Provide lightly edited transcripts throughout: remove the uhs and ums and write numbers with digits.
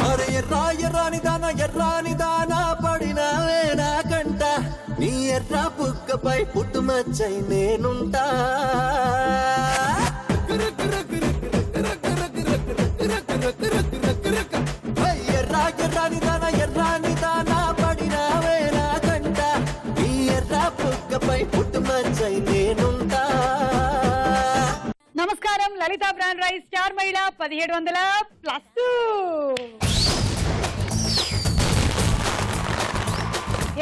అరే ఎర్రాని దానా పడినావే నా కంట నీ ఎర్ర బుగ్గపై పుట్టుమచ్చై నేనుంటా ఎర్రాని దానా పడినావే నా కంట నీ ఎర్ర బుగ్గపై పుట్టుమచ్చై నేనుంటా. నమస్కారం, లలిత బ్రాండ్ రైస్ స్టార్ మహిళ 1700+.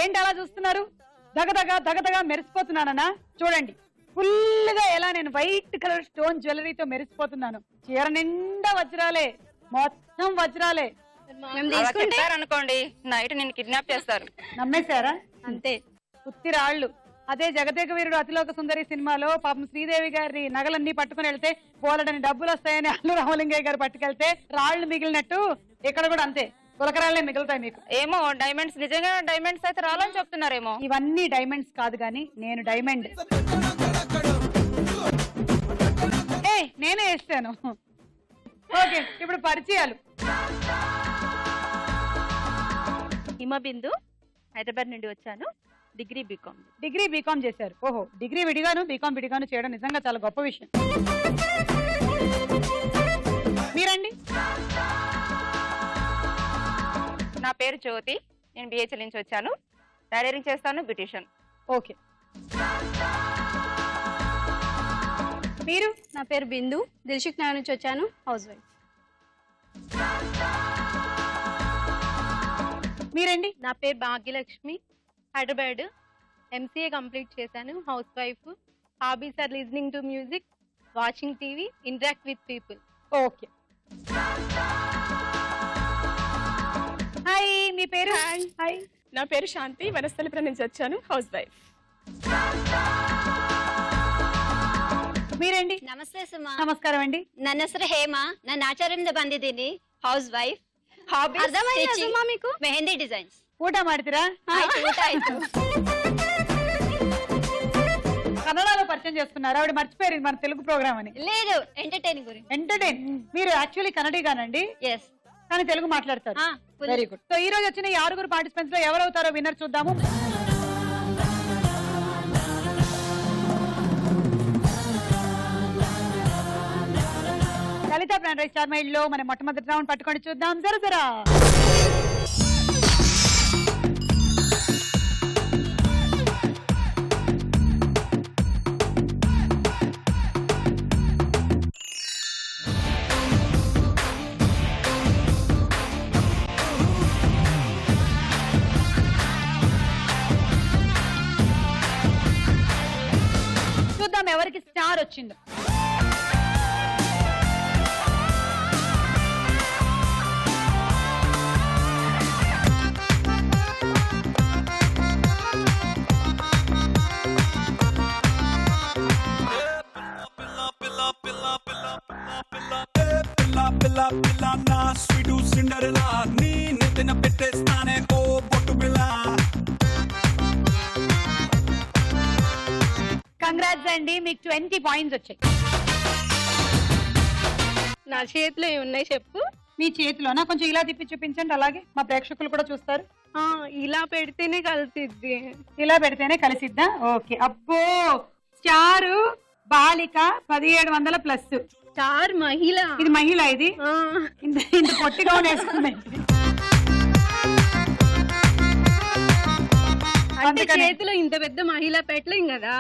ఏంటి అలా చూస్తున్నారు? దగదగా మెరిసిపోతున్నానన్నా? చూడండి, ఫుల్ గా ఎలా నేను వైట్ కలర్ స్టోన్ జ్యువెలరీతో మెరిసిపోతున్నాను. చీర నిండా వజ్రాలే, మొత్తం వజ్రాలే. అనుకోండి, నైట్ నేను కిడ్నాప్ చేస్తారు. నమ్మేశారా? అంతే. ఉత్తి రాళ్ళు. అదే జగదేక వీరుడు అతిలోక సుందరి సినిమాలో పాపం శ్రీదేవి గారి నగలన్నీ పట్టుకుని వెళ్తే పోలడని డబ్బులు వస్తాయని అల్లు రామలింగయ్య గారు పట్టుకెళ్తే రాళ్లు మిగిలినట్టు ఇక్కడ కూడా అంతే, పులకరాళ్లే మిగులుతాయి మీకు. ఏమో డైమండ్స్, నిజంగా డైమండ్స్ అయితే రాలని చెప్తున్నారేమో. ఇవన్నీ డైమండ్స్ కాదు గానీ నేను డైమండ్. నేనే వేస్తాను. ఓకే, ఇప్పుడు పరిచయాలు. హిమబిందు, హైదరాబాద్ నుండి వచ్చాను. డిగ్రీ బీకామ్ చేశారు. ఓహో, డిగ్రీ విడిగాను బీకామ్ విడిగాను చేయడం నిజంగా చాలా గొప్ప విషయం. మీరండి? నా పేరు జ్యోతి, నేను బిహెచ్ఎల్ నుంచి వచ్చాను. టైలరింగ్ చేస్తాను, బ్యూటిషియన్. ఓకే. మీరు? నా పేరు బిందు, దిల్షుక్ నగర్ నుంచి వచ్చాను, హౌస్ వైఫ్. మీరండి? నా పేరు భాగ్యలక్ష్మి, హైదరాబాద్, ఎంసీఏ కంప్లీట్ చేశాను, housewife. Hobbies are listening to music, watching TV, interact with people. Okay. Hi, మీ పేరు? హాయ్, నా పేరు శాంతి, వనస్థలిపురం నుంచి వచ్చాను, హౌస్ వైఫ్. మీరండి? నమస్తే సుమా. నమస్కారం అండి. ನನ್ನ ಹೆಸರು ಹೇಮಾ, ನಾನು ಆಚಾರ್ಯದಿಂದ ಬಂದಿದ್ದೀನಿ, ಹೌಸ್ ವೈಫ್. ಹಾಬೀಸ್ ಅರ್ಥమైందా సుమా మీకు? మెహందీ డిజైన్స్. ಊಟ ಮಾಡ್ತೀರಾ? ಊಟ ಆಯ್ತು. కన్నడలో పరిచయం చేసుకున్నారు. ఆవిడ మర్చిపోయారు మన తెలుగు ప్రోగ్రామ్ అని. లేదు, ఎంటర్టైనింగ్ గురించి. ఎంటర్టైన్. మీరు యాక్చువల్లీ కన్నడిగానండి? ఎస్. కానీ తెలుగు మాట్లాడతారు. Very good. సో ఈ రోజు వచ్చిన ఈ 6 పార్టిసిపెంట్స్ లో ఎవరవుతారో విన్నర్ చూద్దాము. లలిత బ్రాండ్ రైస్ స్టార్ మైల్ లో మన మొట్టమొదటి రౌండ్ పట్టుకొని చూద్దాం. జరా చూద్దాం ఎవరికి స్టార్ వచ్చిందో. కంగ్రాట్స్ అండి, మీకు 20 పాయింట్స్ వచ్చాయి. నా చేతిలో ఏమున్నాయి చెప్పు? మీ చేతిలోనా? కొంచెం ఇలా తిప్పి చూపించండి, అలాగే మా ప్రేక్షకులు కూడా చూస్తారు. ఇలా పెడితేనే కలిసిద్ది. ఇలా పెడితేనే కలిసిద్దా? ఓకే. అబ్బో, స్టారు బాలిక 1700+. స్టార్ మహిళ. ఇది మహిళ. ఇది ఇంత పొట్టిగా వేసుకుంది. అంటే చేతిలో ఇంత పెద్ద మహిళ పెట్టలేం కదా.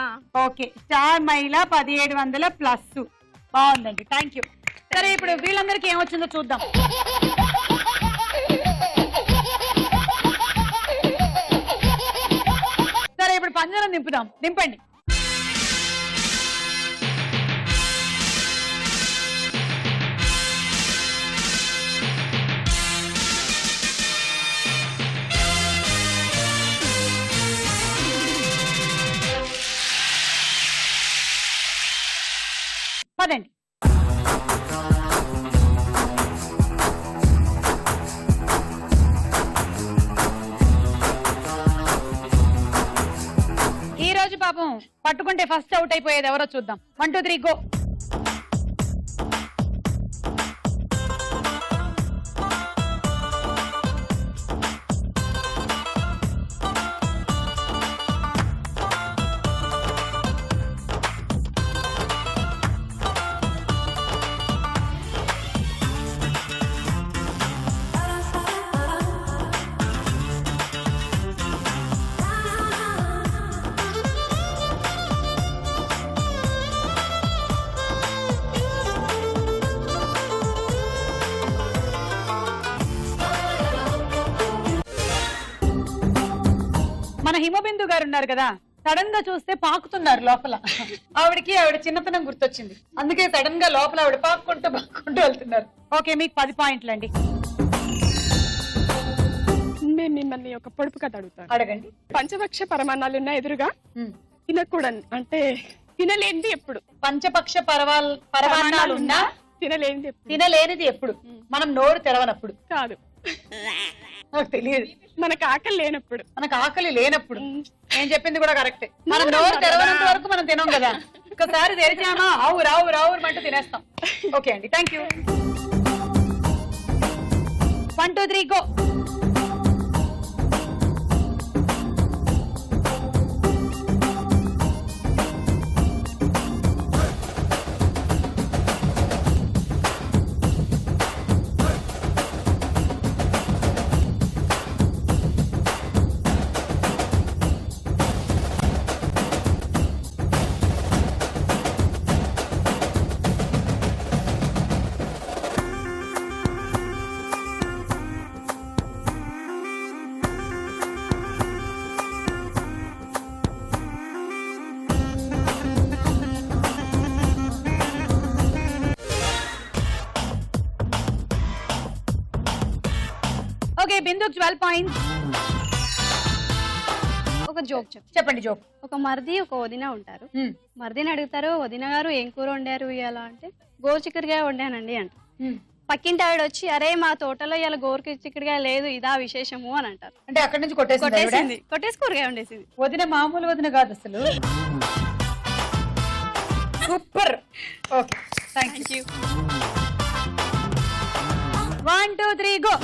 ఓకే, స్టార్ మహిళ 1700+. బాగుందండి, థ్యాంక్ యూ. సరే, ఇప్పుడు వీళ్ళందరికీ ఏమొచ్చిందో చూద్దాం. సరే, ఇప్పుడు పంజరం నింపుదాం. నింపండి. పదండి. ఈ రోజు పాపం పట్టుకుంటే ఫస్ట్ అవుట్ అయిపోయేది ఎవరో చూద్దాం. 1 2 3 గో. మన హిమబిందు గారు ఉన్నారు కదా, సడన్ గా చూస్తే పాకుతున్నారు లోపల. ఆవిడ చిన్నతనం గుర్తొచ్చింది, అందుకే సడన్ గా లోపల ఆవిడ పాక్కుంటూ వెళ్తున్నారు. ఓకే, మీకు 10 పాయింట్లు అండి. నేను మిమ్మల్ని ఒక పొడుపు కథ అడుగుతాను. అడగండి. పంచపక్ష పరమాణాలు ఉన్న ఎదురుగా తినకూడదు అంటే తినలేనిది ఎప్పుడు? పంచపక్ష పరమాణాలు ఉన్నా తినలేనిది ఎప్పుడు? మనం నోరు తెరవనప్పుడు. కాదు, నాకు తెలియదు. మనకు ఆకలి లేనప్పుడు. మనకు ఆకలి లేనప్పుడు. నేను చెప్పింది కూడా కరెక్టే. మనం నోరు తెరవనంత వరకు మనం తినం కదా, ఒకసారి తెరిచామా ఆవు రావు రావు అంటూ తినేస్తాం. ఓకే అండి, థ్యాంక్ యూ. 1 2 3 గో. ఓకే, బిందుకు 12 పాయింట్స్. ఒక జోక్ చెప్పండి. జోక్. ఒక మరిది ఒక వదిన ఉంటారు. మరిదిని అడుగుతారు, వదిన గారు ఏం కూర వండారు ఇలా అంటే, గోరుచిక్కుడుకాయ వండానండి అంట. పక్కింటి ఆవిడ వచ్చి, అరే మా తోటలో ఇలా గోరుచిక్కుడుకాయ లేదు, ఇదా విశేషము అని అంటారు. అంటే అక్కడి నుంచి కొట్టేసి కూరగాయ వండేసింది. వదిన మామూలు వదిన కాదు అసలు. Super. Okay, thank you. 1 2 3 go.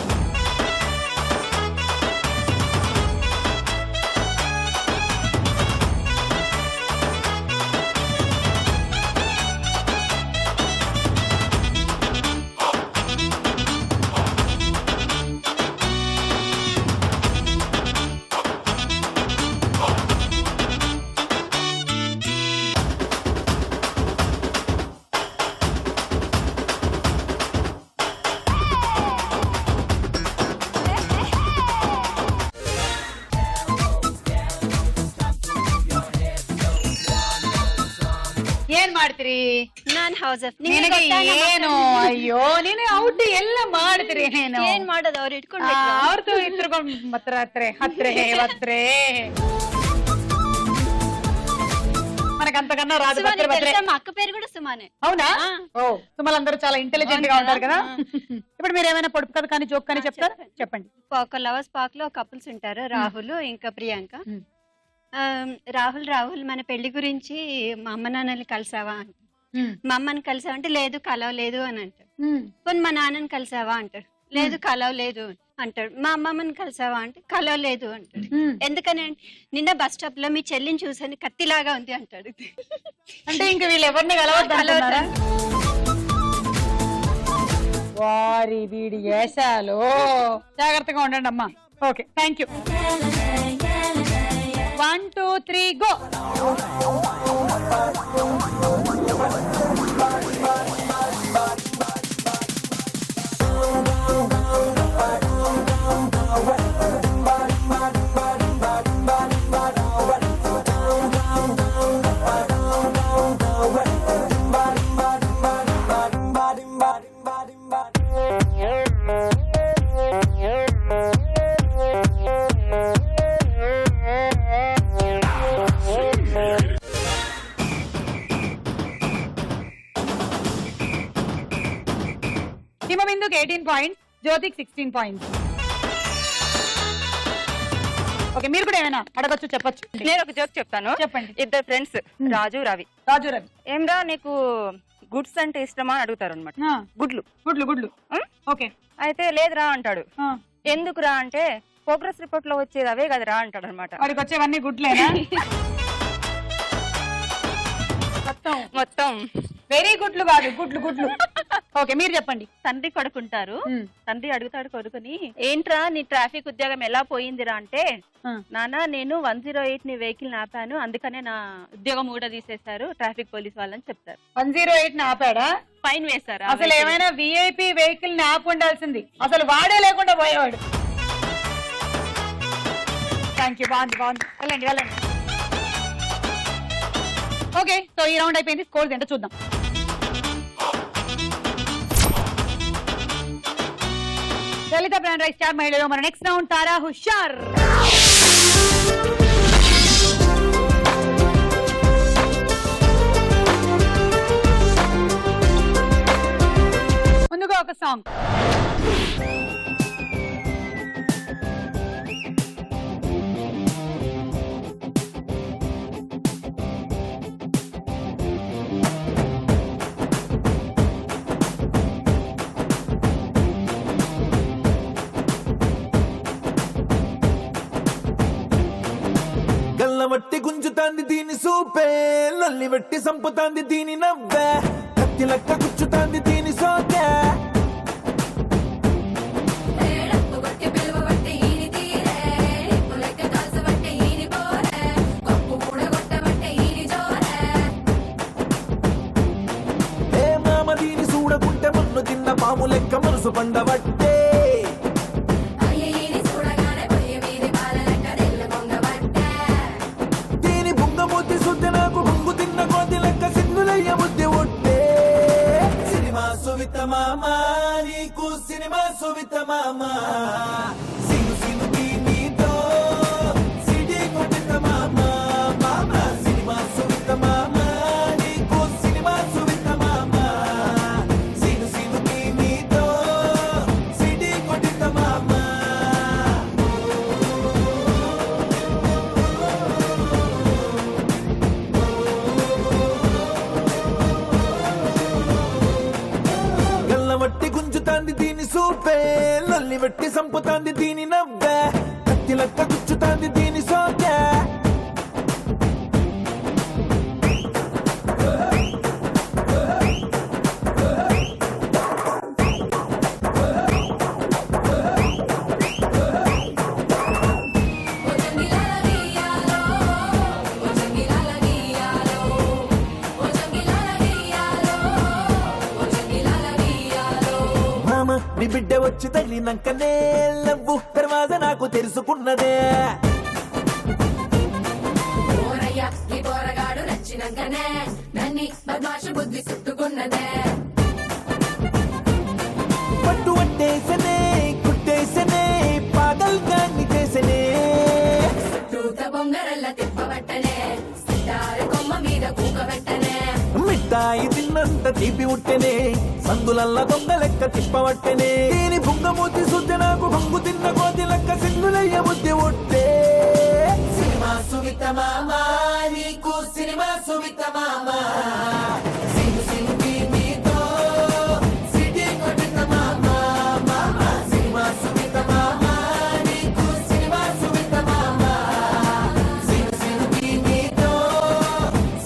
ಏನ್ ಮಾಡ್ತೀರಿ? ನಾನ್ ಹೌಸ್ ಏನು ಅಯ್ಯೋ ನೀನು ಔಟ್ ಎಲ್ಲ ಮಾಡ್ತೀರಿ. ಏನ್ ಮಾಡೋದು, ಅವ್ರು ಇಟ್ಕೊಂಡು ಅವ್ರದ್ದು ಇಟ್ಕೊಂಡ್ ಹತ್ರ మనకంతకన్నా రాదు. మా అక్క పేరు కూడా సుమానే. అవునా? ఓ, సుమలందరూ చాలా ఇంటెలిజెంట్ గా ఉంటారు కదా. ఇప్పుడు మీరు ఏమైనా పొడుపు కథ కానీ జోక్ కానీ చెప్తారా? చెప్పండి. ఒక లవర్స్ పార్క్ లో కపుల్స్ ఉంటారు, రాహుల్ ఇంకా ప్రియాంక. రాహుల్ మన పెళ్లి గురించి మా అమ్మ నాన్నని కలిసావా అంట. మా అమ్మని కలిసావా అంటే లేదు కలవలేదు అని అంటాడు. పోనీ మా నాన్నని కలిసావా అంటాడు, లేదు కలవలేదు అంటాడు. మా అమ్మమ్మని కలిసావా అంటే కలవలేదు అంటాడు. ఎందుకని నిన్న బస్ స్టాప్ లో మీ చెల్లిని చూసాను కత్తిలాగా ఉంది అంటాడు. అంటే ఇంకా వీళ్ళు ఎవరిని కలవద్దు. వారి వీడి వేసాలు. జాగ్రత్తగా ఉండండి అమ్మా. Okay, thank you. 1 2 3 గో. హిమబిందుకి 18 పాయింట్స్, జ్యోతికి 16 పాయింట్స్. ఓకే, మీరు కూడా ఏమైనా అడగొచ్చు, చెప్పొచ్చు. నేను ఒక జోక్ చెప్తాను. చెప్పండి. ఇద్దరు ఫ్రెండ్స్ రాజు రవి. ఏమ్రా నీకు గుడ్స్ అంటే ఇష్టమా అని అడుగుతారు అనమాట. గుడ్లు గుడ్లు గుడ్లు. ఓకే. అయితే లేదురా అంటాడు. ఎందుకురా అంటే ప్రోగ్రెస్ రిపోర్ట్ లో వచ్చేది అవే కదరా అంటాడు అనమాట. వాడికి వచ్చేవన్నీ గుడ్లేనా? మొత్తం వెరీ గుడ్లు కాదు, గుడ్లు గుడ్లు. ఓకే, మీరు చెప్పండి. తండ్రి కొడుకుంటారు. తండ్రి అడుగుతాడు కొడుకుని, ఏంట్రా నీ ట్రాఫిక్ ఉద్యోగం ఎలా పోయిందిరా అంటే, నానా నేను 108 ని వెహికల్ ఆపాను, అందుకనే నా ఉద్యోగం కూడా తీసేశారు ట్రాఫిక్ పోలీస్ వాళ్ళని చెప్తారు. 108 ఆపాడా? ఫైన్ వేశారు. అసలు ఏమైనా విఐపి వెహికల్ ని ఆప్ ఉండాల్సింది, అసలు వాడే లేకుండా పోయేవాడు. థ్యాంక్ యూ, బాగుంది బాగుంది. వెళ్ళండి వెళ్ళండి. ఓకే, సో ఈ రౌండ్ అయిపోయింది. స్కోర్స్ ఏంటో చూద్దాం. లలిత బ్రాండ్ రైస్ స్టార్ మహిళలో మన నెక్స్ట్ రౌండ్ తారా హుషార్. ముందుగా ఒక సాంగ్. గల్లవట్టి గుంజుతాంది దీని సూపే, లల్లి వెట్టి సంపుతాంది దీని నవ్వే, కత్తి లెక్క గుచ్చుతాంది దీని సోకే. ఏ మామ దీని చూడకుంటే మన్ను తిన్న పాము లెక్క మనసు పండబట్టే, నాకు బొంగు తిన్న కోతి లెక్క సిగ్గులయ్య బుద్ధి ఒట్టే. సినిమా సువిత మామ నీకు సినిమా సువిత మామ, సిను సినుకి నీతో సిడి కొట్టిన మామ. మామ సినిమా సువిత మామ నీకు సినిమా సువిత మామ, సిను సినుకి నీతో సిడి కొట్టిన మామ. వట్టి గుంజుతాంది దీని సూపే, లల్లి వెట్టి సంపుతాంది దీని నవ్వే, కత్తి లెక్క గుచ్చుతాంది దీని సోకే. నీ బిడ్డ వచ్చి తగిలినాకనే లవ్వు దర్వాజ నాకు తెలుసుకున్నదే. పట్టు పట్టేసనే కుట్టేసనే పాగల్ గాన్ని చేసనే, మిఠాయి తిన్నంత తీపి ఉట్టెనే, సందులల్ల దొంగ లెక్క తిప్పవట్టెనే. దీని బుంగమూతి సుద్ద నాకు బొంగు తిన్న కోతి లెక్క సిగ్గులయ్య బుద్ధి ఒట్టే. సినిమా సువిత మామ నీకు సినిమా సువిత మామ, సిను సినుకి నీతో సిడి కొట్టిన మామ. మామ సినిమా సువిత మామ నీకు సినిమా సువిత మామ, సిను సినుకి నీతో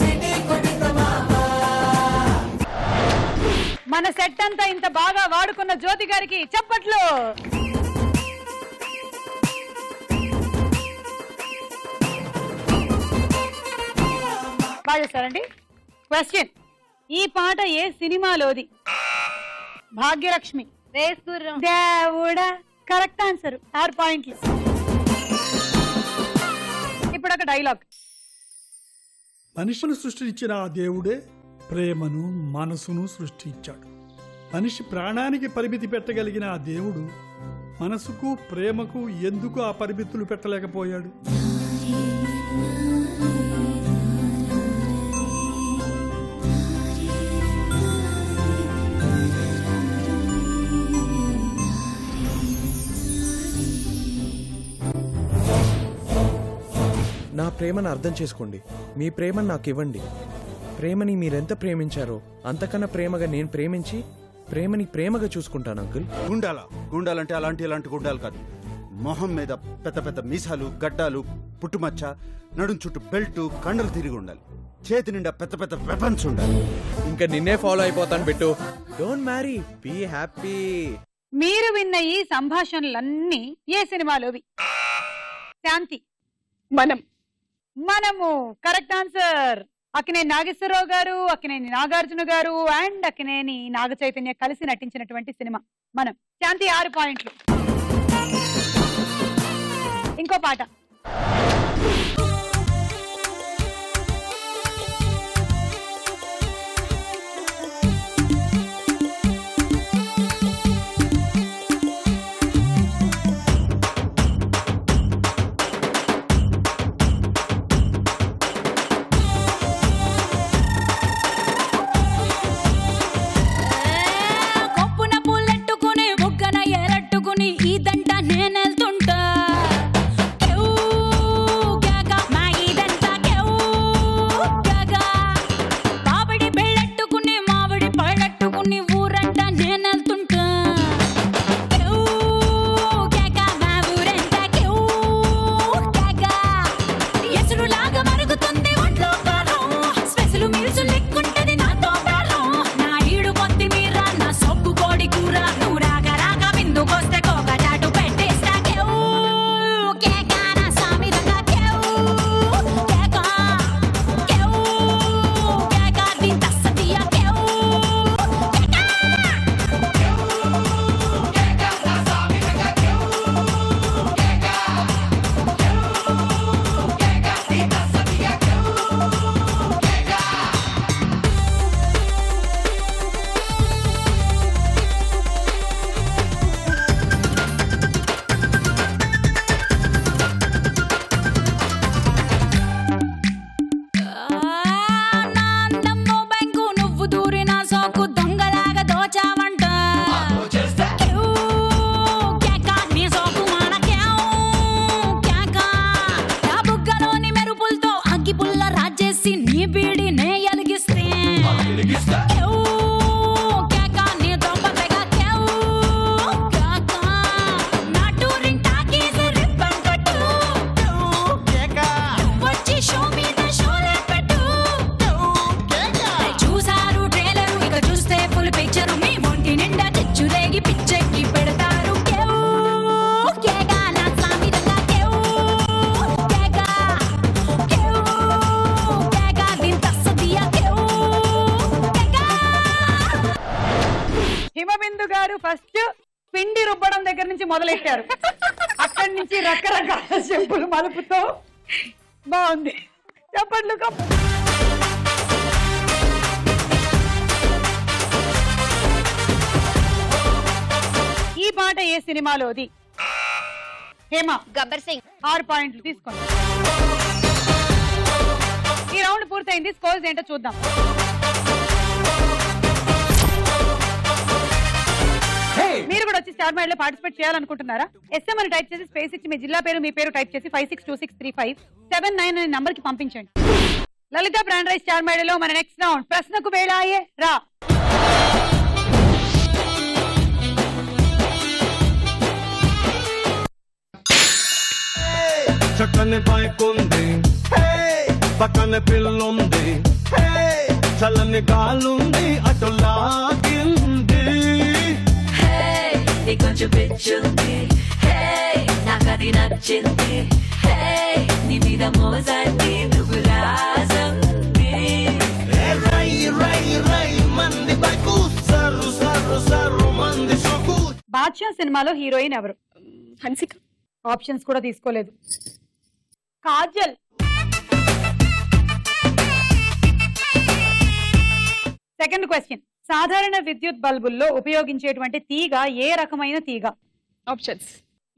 సిడి కొట్టిన మామ. మన సెట్ అంతా ఇంత బాగా వాడుకున్న జ్యోతి గారికి చప్పట్లు. బాగా చేస్తారండి. క్వశ్చన్, ఈ పాట ఏ సినిమాలోది? భాగ్యలక్ష్మి. దేవుడా, కరెక్ట్ ఆన్సర్. 6 పాయింట్లు. ఇప్పుడు ఒక డైలాగ్. మనిషిని సృష్టించిన ఆ దేవుడే ప్రేమను మనసును సృష్టించాడు. మనిషి ప్రాణానికి పరిమితి పెట్టగలిగిన ఆ దేవుడు మనసుకు ప్రేమకు ఎందుకు ఆ పరిమితులు పెట్టలేకపోయాడు? ప్రేమను అర్థం చేసుకోండి. మీ ప్రేమను నాకు ఇవ్వండి. ప్రేమని మీరెంత ప్రేమించారో అంతకన్నా ప్రేమగా నేను ప్రేమించి ప్రేమని ప్రేమగా చూసుకుంటాను అంకుల్. గుండాలంటే ఇలాంటి గుండాలు కాదు. మొహం మీద పెద్ద పెద్ద మీసాలు, గడ్డాలు, పుట్టుమచ్చ, నడుం చుట్టూ బెల్ట్, కండలు తిరిగి ఉండాలి. చేతి నిండా పెద్ద పెద్ద వెపన్స్ ఉండాలి. ఇంకా నిన్నే ఫాలో అయిపోతాను Bittu. Don't worry, be happy. మీరు విన్న ఈ సంభాషణలన్నీ ఏ సినిమాలోవి? శాంతి. మనము కరెక్ట్ ఆన్సర్. అక్కినేని నాగేశ్వరరావు గారు, అక్కినేని నాగార్జున గారు అండ్ అక్కినేని నాగ చైతన్య కలిసి నటించినటువంటి సినిమా మనం. శాంతి 6 పాయింట్లు. ఇంకో పాట. మొదలెట్టారు. అక్కడి నుంచి రకరకాల చెంపులు మలుపుతో బాగుంది. చెప్పండి. ఈ పాట ఏ సినిమాలోది? హేమ. గబ్బర్ సింగ్. 6 పాయింట్లు తీసుకోండి. ఈ రౌండ్ పూర్తయింది. స్కోర్స్ ఏంటో చూద్దాం. మీరు కూడా వచ్చి స్టార్ మైడ్ లో పార్టిసిపేట్ చేయాలనుకుంటున్నారా? SM అని టైప్ చేసి స్పేస్ ఇచ్చి మీ జిల్లా పేరు, మీ పేరు టైప్ చేసి 56263579 అనే నంబర్ కి పంపించండి. లలిత బ్రాండ్ రైస్ స్టార్ మైడ్ లో మన నెక్స్ట్ రౌండ్ ప్రశ్నకు వేళాయే రా. చక్కని బైక్ ఉంది, పక్కన పిల్లుంది, చల్లని గాలుంది, అటు లాగింది, కొంచెం పిచ్చుంది, నాకది నచ్చింది, నీ మీద మోజండి, నువ్వు రాజండి, రై రై రై మంది బైకు, సర్రు సర్రు సర్రు మంది సొక్కు. బాద్షా సినిమాలో హీరోయిన్ ఎవరు? హన్సిక. ఆప్షన్స్ కూడా తీసుకోలేదు. కాజల్. Second question. సాధారణ విద్యుత్ బల్బుల్లో ఉపయోగించేటువంటి తీగ ఏ రకమైన తీగ? ఆప్షన్స్.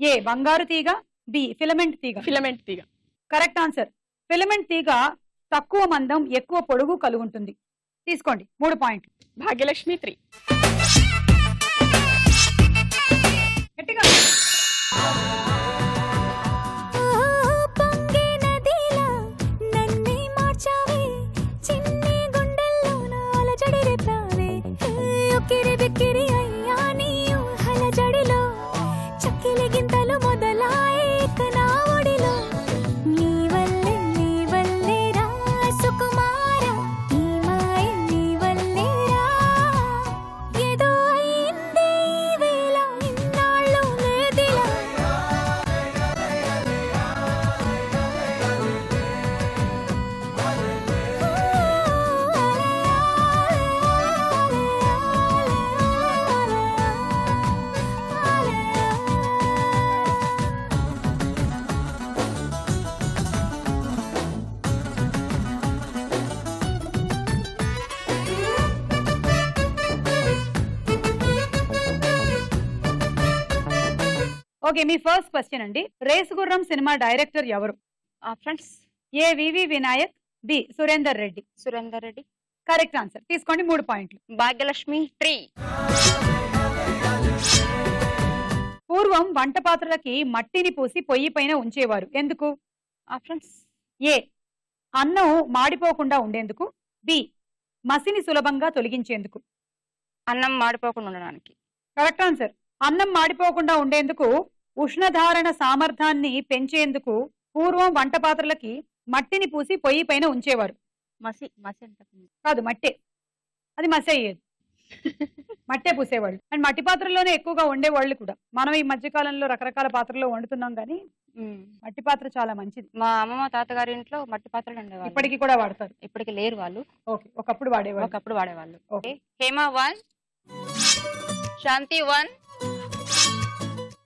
ఏ బంగారు తీగ, బి ఫిలమెంట్ తీగ. ఫిలమెంట్ తీగ. Correct answer. ఫిలమెంట్ తీగ తక్కువ మందం, ఎక్కువ పొడుగు కలుగుంటుంది. తీసుకోండి. 3 పాయింట్లు. భాగ్యలక్ష్మి 3. ఉక్కిరి బిక్కిరి అయ్యా నీ ఊహల జడిలో చక్కిలి గింతలు మొదలాయే నా ఒడిలో నీ వల్లే రా సుకుమార ఈ మాయ నీ వల్లే రా ఏదో అయిందే ఈ వేళ ఇన్నాళ్ళు లేదిలా ఓకే, మీ ఫస్ట్ క్వశ్చన్ అండి. రేసుగుర్రం సినిమా డైరెక్టర్ ఎవరు? Options: A V V Vinayak, B Surender Reddy. Surender Reddy. Correct answer. తీసుకోండి 3 పాయింట్లు. భాగ్యలక్ష్మి 3. పూర్వం వంట పాత్రలకి మట్టిని పూసి పొయ్యి పైన ఉంచేవారు, ఎందుకు? ఆప్షన్స్: ఏ అన్నం మాడిపోకుండా ఉండేందుకు, బి మసిని సులభంగా తొలగించేందుకు. అన్నం మాడిపోకుండా ఉండడానికి. Correct answer. అన్నం మాడిపోకుండా ఉండేందుకు, ఉష్ణధారణ సామర్థ్యాన్ని పెంచేందుకు పూర్వం వంట పాత్రలకి మట్టిని పూసి పొయ్యి పైన ఉంచేవారు. మసి మసి కాదు, మట్టే. అది మసి అయ్యేది. మట్టే పూసేవాళ్ళు. అండ్ మట్టి పాత్రల్లోనే ఎక్కువగా వండేవాళ్ళు కూడా. మనం ఈ మధ్యకాలంలో రకరకాల పాత్రల్లో వండుతున్నాం కానీ మట్టి పాత్ర చాలా మంచిది. మా అమ్మమ్మ తాతగారి ఇంట్లో మట్టి పాత్రలు ఉండేవాళ్ళు. ఇప్పటికి కూడా వాడతారు. ఇప్పటికి లేరు వాళ్ళు. ఓకే, ఒకప్పుడు వాడేవాళ్ళు. ఓకే, హేమ 1, శాంతి 1,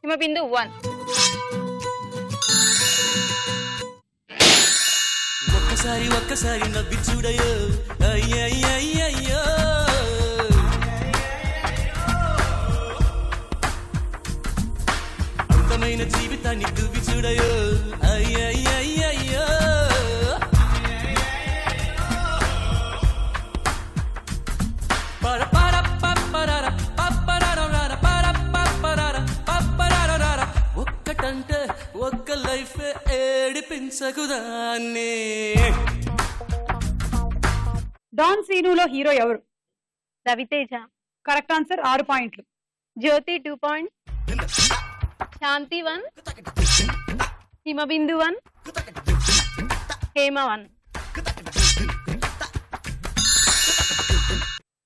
హిమబిందు 1. ఒక్కసారి నవ్వి చూడయో అయ్యయ్యయ్యో అందమైన జీవితాన్ని దువ్వి చూడయో అయ్యయ్యయ్యో ఒక్కటంటే ఒక్క లైఫ్ ఏడిపించకుదాన్ని. డాన్ సీనులో హీరో ఎవరు? రవితేజ. Correct answer. 6 పాయింట్లు. జ్యోతి 2 పాయింట్స్, శాంతి 1, హిమబిందు 1, హేమ 1.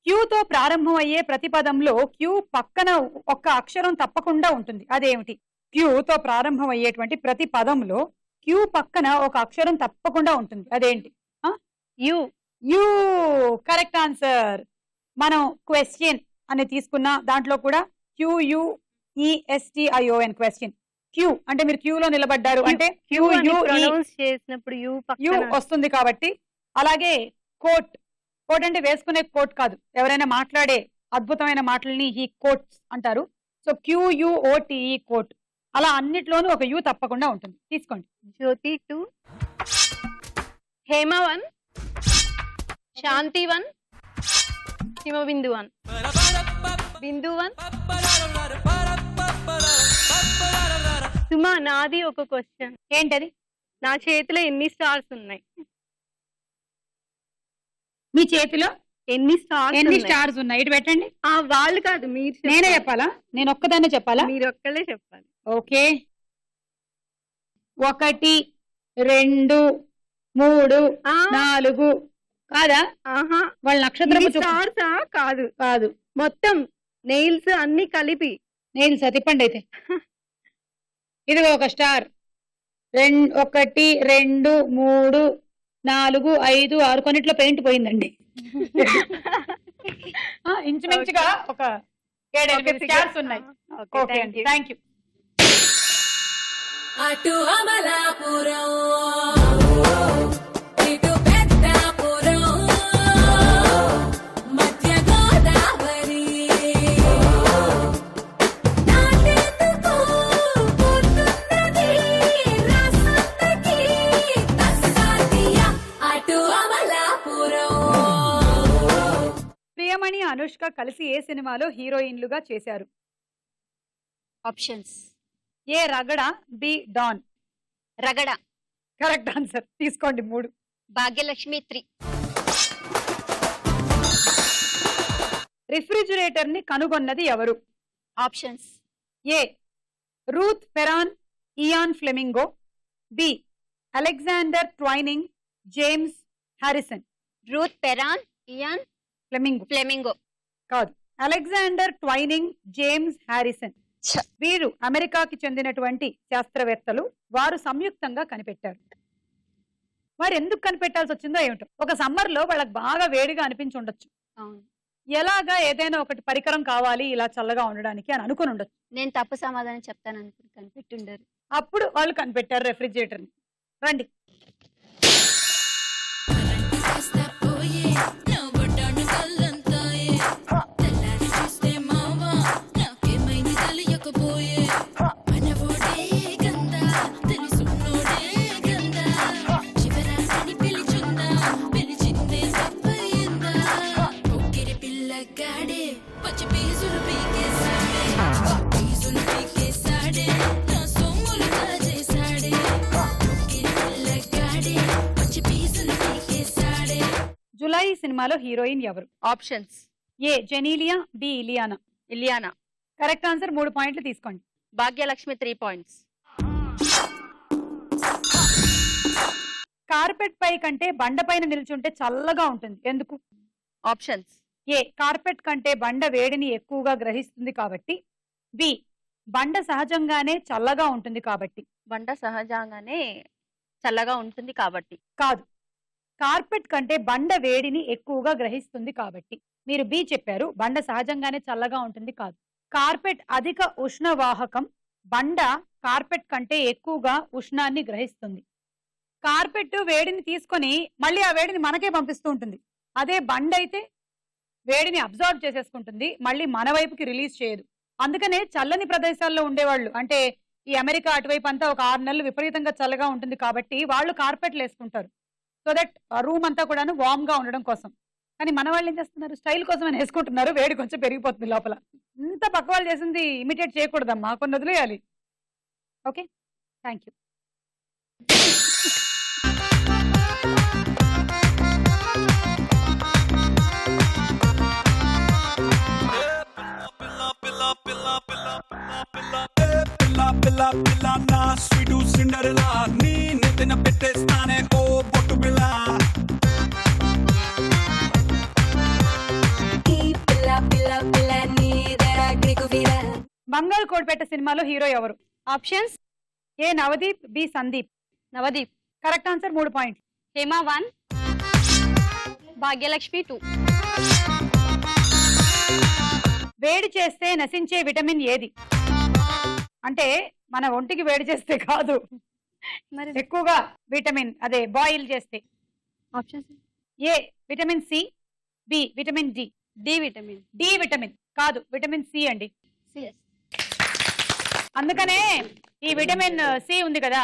క్యూతో ప్రారంభమయ్యే ప్రతి పదంలో క్యూ పక్కన ఒక్క అక్షరం తప్పకుండా ఉంటుంది, అదేమిటి? క్యూతో ప్రారంభమయ్యేటువంటి ప్రతి పదంలో క్యూ పక్కన ఒక అక్షరం తప్పకుండా ఉంటుంది, అదేంటి? యు. You correct answer. మనం క్వశ్చన్ అని తీసుకున్న దాంట్లో కూడా QUESTION క్వశ్చన్. క్యూ అంటే మీరు క్యూలో నిలబడ్డారు అంటే చేసినప్పుడు యు వస్తుంది కాబట్టి. అలాగే కోట్. కోట్ అంటే వేసుకునే కోట్ కాదు, ఎవరైనా మాట్లాడే అద్భుతమైన మాటల్ని ఈ కోట్స్ అంటారు. So QUOTE quote. అలా అన్నిట్లోనూ ఒక యు తప్పకుండా ఉంటుంది. తీసుకోండి. జ్యోతి 2, హేమ 1, శాంతి 1, హిమబిందు 1, బిందు 1. సుమా, నాది ఒక క్వశ్చన్. ఏంటది? నా చేతిలో ఎన్ని స్టార్స్ ఉన్నాయి? మీ చేతిలో ఎన్ని స్టార్స్ ఉన్నాయి? ఇటు పెట్టండి. వాళ్ళు కాదు, మీరు. నేనే చెప్పాలా? నేను ఒక్కదాన్నే చెప్పాలా? మీరు ఒక్కళ్ళే చెప్పాలి. ఓకే. 1 2 3 4 కాదా? వాళ్ళ నక్షత్రం స్టార్సా? కాదు కాదు, మొత్తం నెయిల్స్ అన్ని కలిపి. నెయిల్స్ తిప్పండి అయితే. ఇదిగో ఒక స్టార్. 1 2 3 4 5 6 కొన్నిట్లో పెయింట్ పోయిందండి. ఇంచుమించుగా ఒక 7-8 స్టార్స్ ఉన్నాయి. ఓకే అండి, థ్యాంక్ యూ. అటు అమలాపురం, ఇటు పెద్దాపురం, మధ్య గోదావరి, నాటెందుకు పోతున్నది రాసంతకి తస్సాదియా. అటు అమలాపురం. ప్రియమణి, అనుష్క కలిసి ఏ సినిమాలో హీరోయిన్లుగా చేశారు? Options: A Ragada, B Don. Ragada. Correct answer. తీసుకోండి 3. భాగ్యలక్ష్మి 3. రిఫ్రిజిరేటర్ ని కనుగొన్నది ఎవరు? Options: A Ruth Feron Ian Flamingo, B Alexander Twining James Harrison. Ruth Feron Ian Flamingo కాదు, అలెగ్జాండర్ ట్వైనింగ్ జేమ్స్ హారిసన్. వీరు అమెరికాకి చెందినటువంటి శాస్త్రవేత్తలు. వారు సంయుక్తంగా కనిపెట్టారు. వారు ఎందుకు కనిపెట్టాల్సి వచ్చిందో ఏమిటో. ఒక సమ్మర్ లో వాళ్ళకి బాగా వేడిగా అనిపించి ఉండొచ్చు. ఎలాగా ఏదైనా ఒకటి పరికరం కావాలి ఇలా చల్లగా ఉండడానికి అని అనుకుని ఉండొచ్చు. నేను తప్పు సమాధానం చెప్తాను అనుకుని కనిపెట్టుండారు. అప్పుడు వాళ్ళు కనిపెట్టారు రెఫ్రిజిరేటర్ ని. రండి. జులై సినిమాలో హీరోయిన్ ఎవరు? Options: A Genelia, B Ileana. Ileana. Correct answer. 3 పాయింట్లు తీసుకోండి. భాగ్యలక్ష్మి 3 పాయింట్స్. కార్పెట్ పై కంటే బండ పైన నిల్చుంటే చల్లగా ఉంటుంది. ఎందుకు? ఆప్షన్స్: ఏ కార్పెట్ కంటే బండ వేడిని ఎక్కువగా గ్రహిస్తుంది కాబట్టి, బి బండ సహజంగానే చల్లగా ఉంటుంది కాబట్టి. బండ సహజంగానే చల్లగా ఉంటుంది కాబట్టి. కాదు, కార్పెట్ కంటే బండ వేడిని ఎక్కువగా గ్రహిస్తుంది కాబట్టి. మీరు బి చెప్పారు, బండ సహజంగానే చల్లగా ఉంటుంది. కాదు, కార్పెట్ అధిక ఉష్ణవాహకం. బండ కార్పెట్ కంటే ఎక్కువగా ఉష్ణాన్ని గ్రహిస్తుంది. కార్పెట్ వేడిని తీసుకొని మళ్ళీ ఆ వేడిని మనకే పంపిస్తూ ఉంటుంది. అదే బండ అయితే వేడిని అబ్జార్బ్ చేసేసుకుంటుంది, మళ్ళీ మన వైపుకి రిలీజ్ చేయదు. అందుకనే చల్లని ప్రదేశాల్లో ఉండేవాళ్ళు, అంటే ఈ అమెరికా అటువైపు అంతా ఒక 6 నెలలు విపరీతంగా చల్లగా ఉంటుంది కాబట్టి వాళ్ళు కార్పెట్లు వేసుకుంటారు. సో దట్ రూమ్ అంతా కూడాను వార్మ్ గా ఉండడం కోసం. కానీ మన వాళ్ళు ఏం చేస్తున్నారు? స్టైల్ కోసం అని వేసుకుంటున్నారు. వేడి కొంచెం పెరిగిపోతుంది లోపల. ఇంత పక్క వాళ్ళు చేసింది ఇమిటేట్ చేయకూడదమ్మా, కొన్ని వదిలేయాలి. Okay, thank you. పిల్ల పిల్ల నా స్వీటు సిండరెలా నీ నెత్తిన పెట్టేస్తానే ఓ బొట్టు పిల్ల. బంగాల్ కోడ్పేట సినిమాలో హీరో ఎవరు? Options: A Navdeep, B Sandeep. Navdeep. Correct answer. 3 పాయింట్లు. హేమ 1, భాగ్యలక్ష్మి 2. వేడి చేస్తే నశించే విటమిన్ ఏది? అంటే మన ఒంటికి వేడి చేస్తే కాదు, ఎక్కువగా విటమిన్, అదే బాయిల్ చేస్తే. Options: A vitamin C, B vitamin D. D vitamin. D vitamin కాదు, విటమిన్ సి అండి. అందుకనే ఈ విటమిన్ సి ఉంది కదా,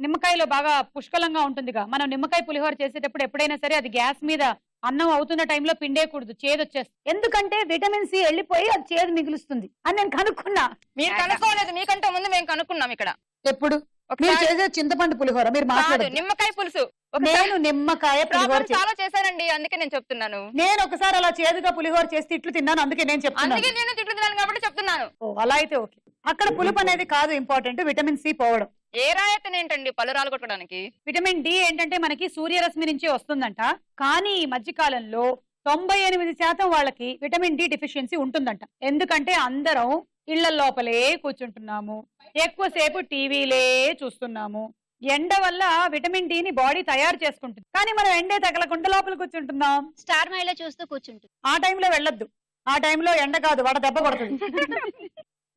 నిమ్మకాయలో బాగా పుష్కలంగా ఉంటుందిగా. మనం నిమ్మకాయ పులిహోర చేసేటప్పుడు ఎప్పుడైనా సరే అది గ్యాస్ మీద అన్నం అవుతున్న టైంలో పిండేయకూడదు, చేదు వచ్చేస్తుంది. ఎందుకంటే విటమిన్ సి వెళ్ళిపోయి అది చేదు మిగులుస్తుంది అని నేను కనుక్కున్నా. మీరు కనుక్కోలేదు, మీకంటే ముందు మేము కనుక్కున్నాం ఇక్కడ. ఎప్పుడు? మీరు చేసే చింతపండు పులిహోర మీరు మాట్లాడదు. నిమ్మకాయ పులుసు. నేను నిమ్మకాయ పులిహోర చాలా చేశానండి, అందుకే నేను చెప్తున్నాను. నేను ఒకసారి అలా చేదుగా పులిహోర చేసి తిట్లు తిన్నాను, అందుకే నేను చెప్తున్నాను. అందుకే నేను తిట్లు తిన్నాను కాబట్టి చెప్తున్నాను. ఓ అలా అయితే ఓకే. అక్కడ పులుపు అనేది కాదు ఇంపార్టెంట్, విటమిన్ సి పోవడం. ఏ రాయతన ఏంటండి పళ్ళు రాలు కొట్టడానికి? విటమిన్ డి ఏంటంటే మనకి సూర్యరశ్మి నుంచి వస్తుందంట. కానీ ఈ మధ్య కాలంలో 98% వాళ్ళకి విటమిన్ డి డెఫిషియన్సీ ఉంటుందంట. ఎందుకంటే అందరం ఇళ్ల లోపలే కూర్చుంటున్నాము, ఎక్కువసేపు టీవీలే చూస్తున్నాము. ఎండ వల్ల విటమిన్ డి ని బాడీ తయారు చేసుకుంటుంది, కానీ మనం ఎండే తగలకుండా లోపల కూర్చుంటున్నాం. స్టార్ మైలో చూస్తూ కూర్చుంటుంది. ఆ టైంలో వెళ్ళొద్దు, ఆ టైంలో ఎండ కాదు వాడ దెబ్బ కొడుతుంది.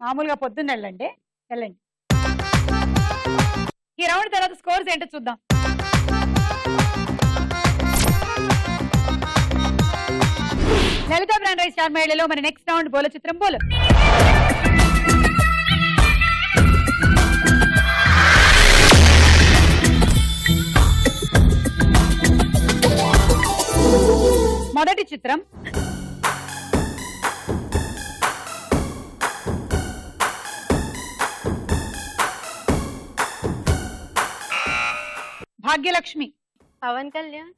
మామూలుగా పొద్దున్న వెళ్ళండి. ఈ రౌండ్ తర్వాత స్కోర్స్ ఏంటో చూద్దాం. లలితా బ్రాండ్ రైస్ స్టార్ మహిళలో మన నెక్స్ట్ రౌండ్ బోల చిత్రం బోలు. మొదటి చిత్రం భాగ్యలక్ష్మి. పవన్ కళ్యాణ్.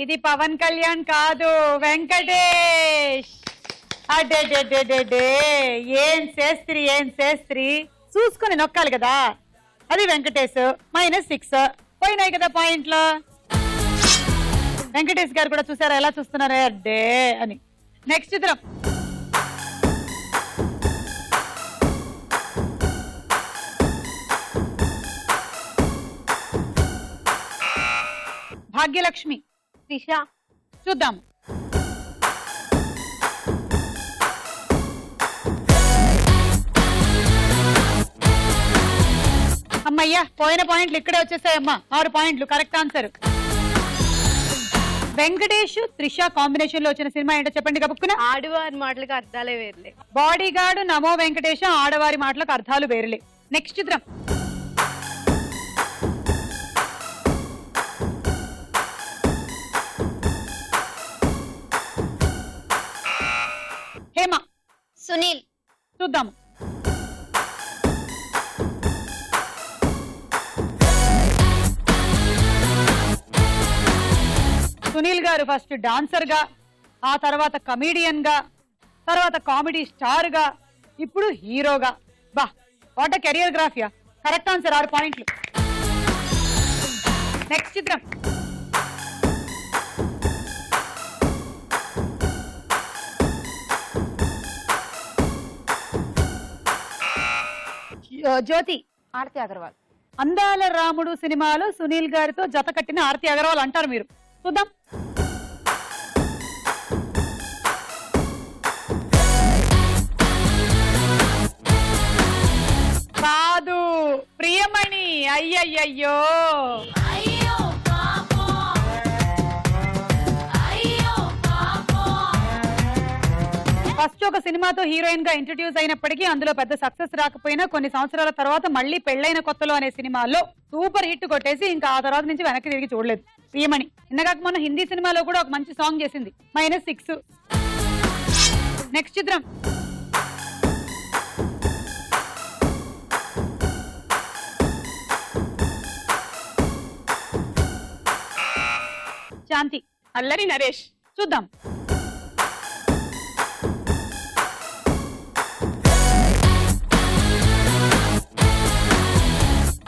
ఇది పవన్ కళ్యాణ్ కాదు, వెంకటేష్. అడ్డే ఏం చేస్త్రీ, ఏం చేస్త్రీ, చూసుకొని నొక్కాలి కదా. అది వెంకటేష్, -6 పోయినాయి కదా పాయింట్లు. వెంకటేష్ గారు కూడా చూసారా ఎలా చూస్తున్నారా అడ్డే అని. నెక్స్ట్ చిత్రం. భాగ్యలక్ష్మి, త్రిష. చూద్దాం. అమ్మయ్యా, పోయిన పాయింట్లు ఇక్కడే వచ్చేసాయమ్మా. 6 పాయింట్లు correct answer. Venkatesh Trisha combination లో వచ్చిన సినిమా ఏంటో చెప్పండి గబుక్కున. ఆడవారి మాటలకు అర్థాలే వేర్లే. బాడీ గార్డ్, నమో వెంకటేశ, ఆడవారి మాటలకు అర్థాలు వేరులే. నెక్స్ట్ చిత్రం. హేమ, సునీల్. చూద్దాము. సునీల్ గారు ఫస్ట్ డాన్సర్ గా, ఆ తర్వాత కమీడియన్ గా, తర్వాత కామెడీ స్టార్ గా, ఇప్పుడు హీరోగా. బా, వాట్ ఎ కెరియర్ గ్రాఫియా. కరెక్ట్ ఆన్సర్, 6 పాయింట్లు. నెక్స్ట్ చిత్రం. జ్యోతి, ఆర్తి అగర్వాల్. అందాల రాముడు సినిమాలో సునీల్ గారితో జత కట్టిన ఆర్తి అగర్వాల్ అంటారు మీరు. చూద్దాం. కాదు, ప్రియమణి. అయ్యయ్యో, ఫస్ట్ ఒక సినిమాతో హీరోయిన్ గా ఇంట్రడ్యూస్ అయినప్పటికీ అందులో పెద్ద సక్సెస్ రాకపోయినా కొన్ని సంవత్సరాల తర్వాత మళ్ళీ పెళ్ళైన కొత్తలో అనే సినిమాలో సూపర్ హిట్ కొట్టేసి ఇంకా ఆ తర్వాత నుంచి వెనక్కి తిరిగి చూడలేదు ప్రియమణి. నిన్నగాక మొన్న హిందీ సినిమాలో కూడా ఒక మంచి సాంగ్ చేసింది, -6. నెక్స్ట్ చిత్రం. శాంతి, అల్లరి నరేష్. చూద్దాం.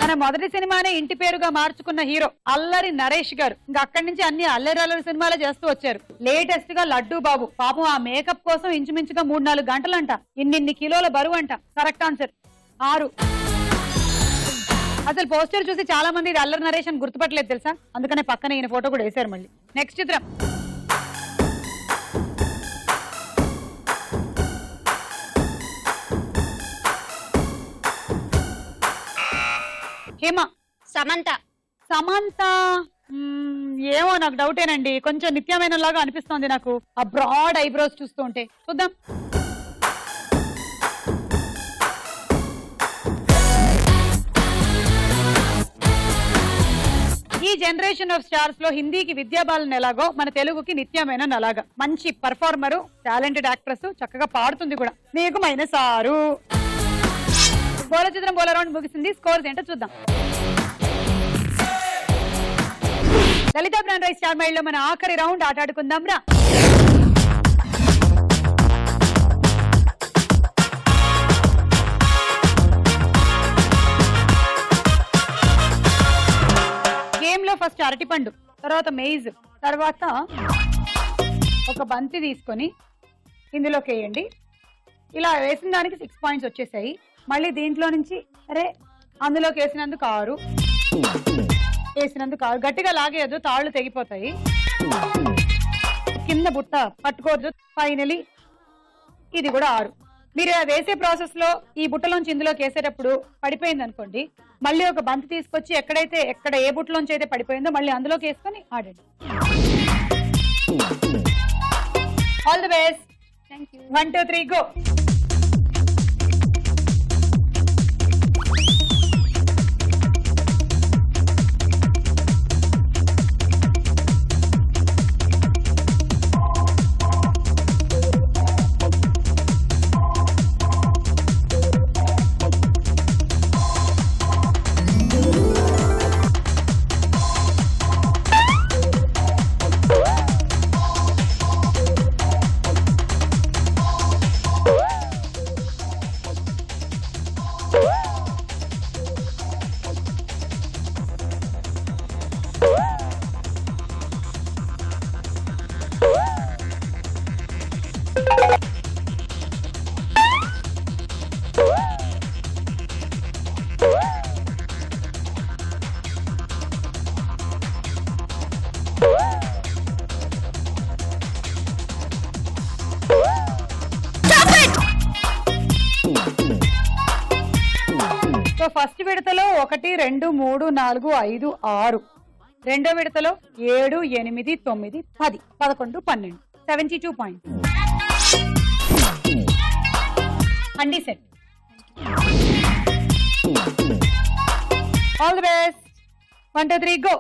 తన మొదటి సినిమానే ఇంటి పేరుగా మార్చుకున్న హీరో అల్లరి నరేష్ గారు ఇంకా అక్కడి నుంచి అన్ని అల్లరి సినిమాలే చేస్తూ వచ్చారు. లేటెస్ట్ గా లడ్డూ బాబు. పాపం ఆ మేకప్ కోసం ఇంచుమించుగా 3-4 గంటలంట, ఇన్ని కిలోల బరువు అంట. Correct answer, 6. అసలు పోస్టర్ చూసి చాలా మంది ఇది అల్లరి నరేష్ అని గుర్తుపట్టలేదు తెలుసా, అందుకనే పక్కన ఈయన ఫోటో కూడా వేశారు మళ్ళీ. నెక్స్ట్ చిత్రం. హేమ, సమంత. సమంత ఏమో నాకు డౌటేనండి, కొంచెం నిత్యమైన లాగా అనిపిస్తోంది నాకు ఆ బ్రాడ్ ఐబ్రోస్ చూస్తూ ఉంటే. చూద్దాం. ఈ జనరేషన్ ఆఫ్ స్టార్స్ లో హిందీకి విద్యాబాలన్ ఎలాగో మన తెలుగుకి నిత్యమైన అలాగా మంచి పర్ఫార్మరు, టాలెంటెడ్ యాక్ట్రెస్, చక్కగా పాడుతుంది కూడా. మీకు -6. బోల చిత్రం బోల రౌండ్ ముగిసింది. స్కోర్స్ ఏంటో చూద్దాం. లలితా బ్రాండ్ రైస్ స్టార్ మైల్ లో మన ఆఖరి రౌండ్ ఆటాడుకుందాం రా. గేమ్ లో ఫస్ట్ అరటిపండు, తర్వాత మెయిజ్, తర్వాత ఒక బంతి తీసుకొని ఇందులోకి వేయండి. ఇలా వేసిన దానికి 6 పాయింట్స్ వచ్చేసాయి. మళ్ళీ దీంట్లో నుంచి అందులోకి వేసినందుకు 6, వేసినందుకు 6. గట్టిగా లాగేయద్దు, తాళ్ళు తెగిపోతాయి. కింద బుట్ట పట్టుకోవద్దు. ఫైనలీ ఇది కూడా 6. మీరు వేసే ప్రాసెస్ లో ఈ బుట్టలోంచి ఇందులోకి వేసేటప్పుడు పడిపోయింది అనుకోండి, మళ్ళీ ఒక బంతి తీసుకొచ్చి ఎక్కడ ఏ బుట్టలోంచి అయితే పడిపోయిందో మళ్ళీ అందులోకి వేసుకొని ఆడండి. All the best. 1 2 3 go. So first విడతలో 1, 2, 3, 4, 5, 6. రెండో విడతలో 7, 8, 9, 10, 11, 12. 72 points. Handi set. All the best. 1, 2, 3 go.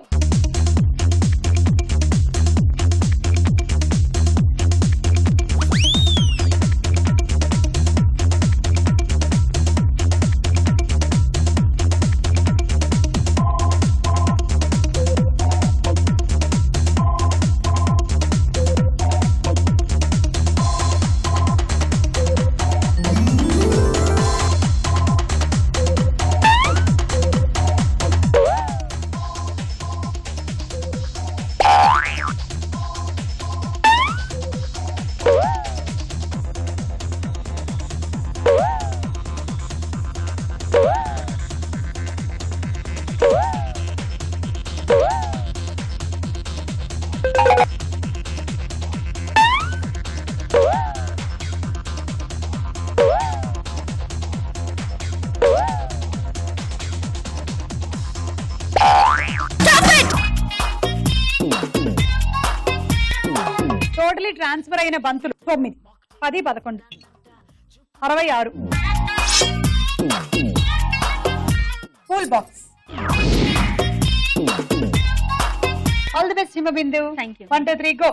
Totally transfer అయిన బంతులు 9, 10, 11, 66. Full box. All the best Himabindu. 1, 2, 3 go.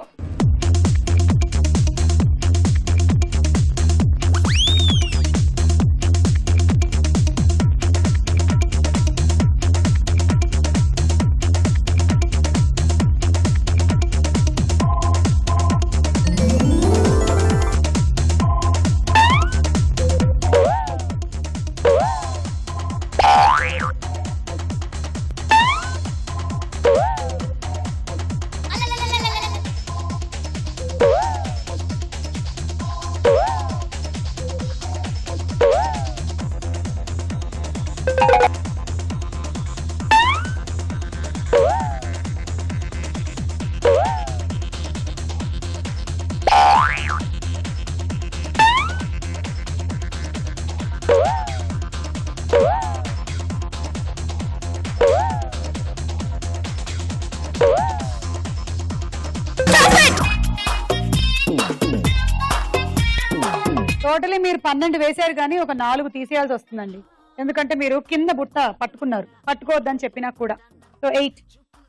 Totally మీరు 12 వేశారు కానీ ఒక 4 తీసేయాల్సి వస్తుందండి. ఎందుకంటే మీరు కింద బుట్ట పట్టుకున్నారు, పట్టుకోవద్దని చెప్పినా కూడా. So 8,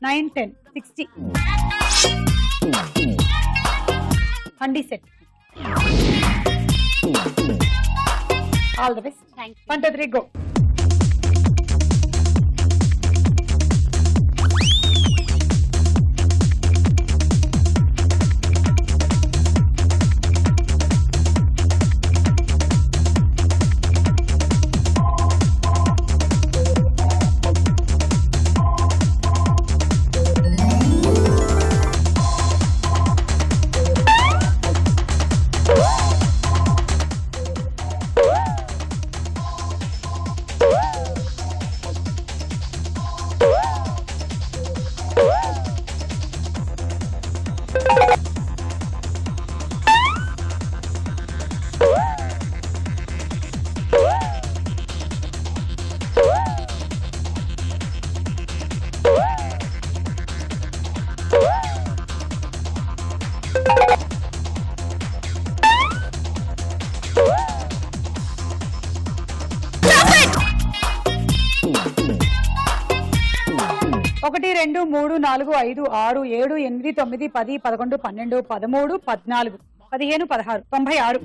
9, 10, 60. Handi set. All the best. 1, 2, 3 go. ఒకటి 2 3 4 5 6 7 8 9 10 11 12 13 14 15 16 96.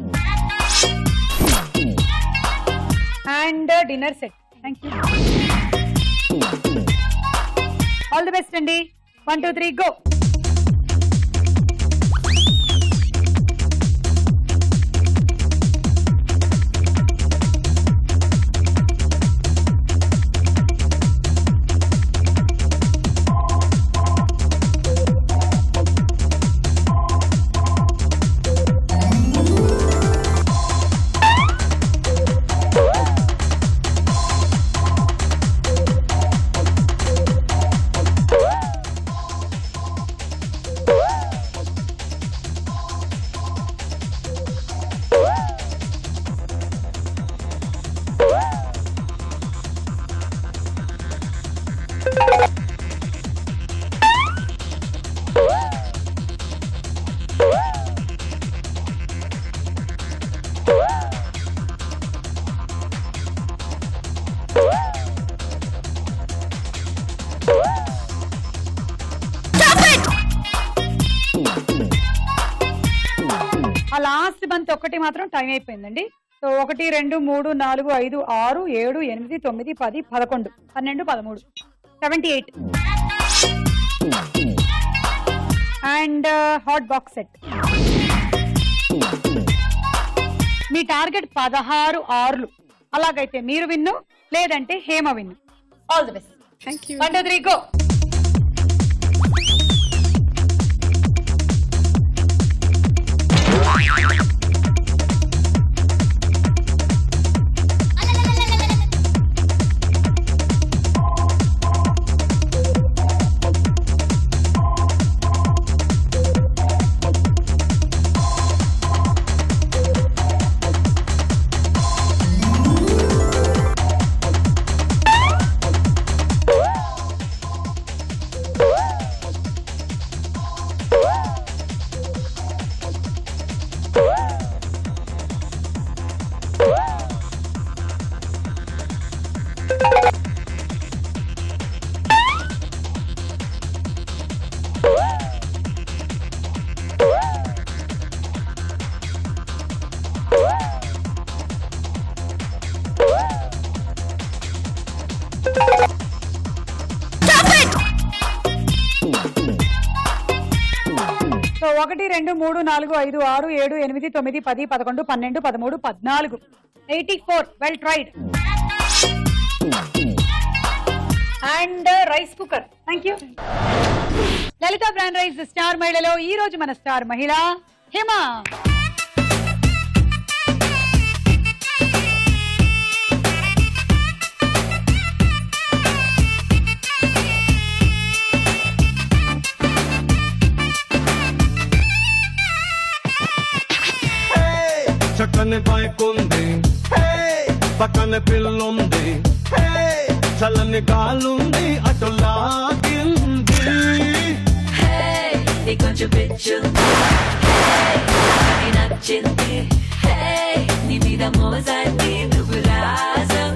And dinner set. Thank you. All the best అండి. 1, 2, 3 గో. బంత్ ఒక్కటి మాత్రం టైం అయిపోయిందండి. So 1 2 3 4 5 6 7 8 9 10 11 12 13 78 and hot box set. మీ టార్గెట్ 16 6లు. అలాగైతే మీరు విన్ను, లేదంటే Hema win. All the best. Thank you. 1 2 3 go. So 1 2 3 4 5 6 7 8 9 10 11 12 13 14 84. Well tried. And rice cooker. Thank you. Lalitha brand rice star మహిళలో ఈ రోజు మన స్టార్ మహిళ హేమ. చక్కని బైక్ ఉంది, పక్కన పిల్లుంది, చల్లని గాలుంది, అటు లాగింది. కొంచెం పిచ్చుంది, నచ్చింది, నీ మీద మోజాన్ని నువ్వు రాజం